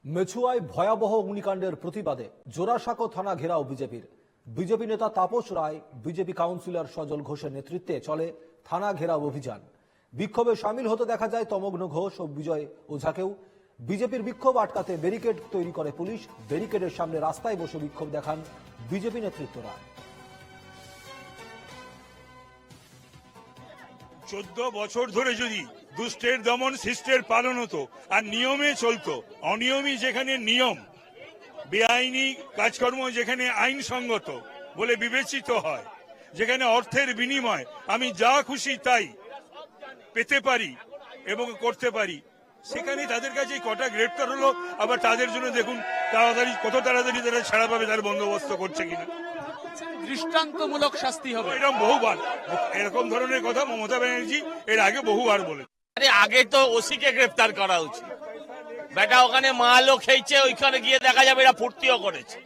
মেছুয়ায় ভয়াবহ অগ্নিকাণ্ডের প্রতিবাদে জোড়াসাঁকো থানা ঘেরাও বিজেপি নেতা তাপস রায়, বিজেপি কাউন্সিলর সজল ঘোষের নেতৃত্বে চলে থানা ঘেরাও অভিযান। বিক্ষোভে সামিল হতে দেখা যায় তমগ্ন ঘোষ ও বিজয় ওঝাকেও। বিজেপির বিক্ষোভ আটকাতে ব্যারিকেড তৈরি করে পুলিশ। ব্যারিকেডের সামনে রাস্তায় বসে বিক্ষোভ দেখান বিজেপি নেতৃত্বরা। 14 বছর ধরে যদি দুষ্টের দমন শিষ্টের পালন হতো আর নিয়মে চলতো, অনিয়মই যেখানে নিয়ম, বেআইনি কাজকর্ম যেখানে আইনসঙ্গত বলে বিবেচিত হয়, যেখানে অর্থের বিনিময় আমি যা খুশি তাই পেতে পারি এবং করতে পারি, সেখানে তাদের কাছে কটা গ্রেপ্তার হলো। আবার তাদের জন্য দেখুন কত তাড়াতাড়ি তারা ছাড়া পাবে তার বন্দোবস্ত করছে কিনা। দৃষ্টান্তমূলক শাস্তি হবে, এরকম বহুবার এরকম ধরনের কথা মমতা ব্যানার্জি এর আগে বহুবার বলে। আরে আগে তো ওসিকে গ্রেফতার করা উচিত। বেটা ওখানে মালও খেয়েছে, ওইখানে গিয়ে দেখা যাবে এরা ফুর্তিও করেছে।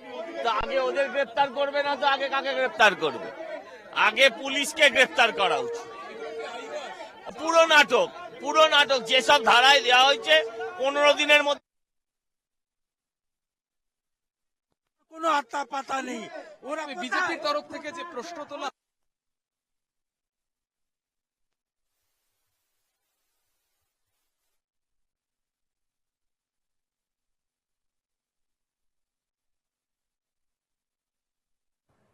তো আগে ওদের গ্রেফতার করবে না তো আগে কাকে গ্রেফতার করবে? আগে পুলিশকে গ্রেফতার করা উচিত। পুরো নাটক যেসব ধারায় দেওয়া হয়েছে 15 দিনের মধ্যে কোনো আত্মা পাতা নেই। ওরা বিজেপির তরফ থেকে যে প্রশ্ন তোলা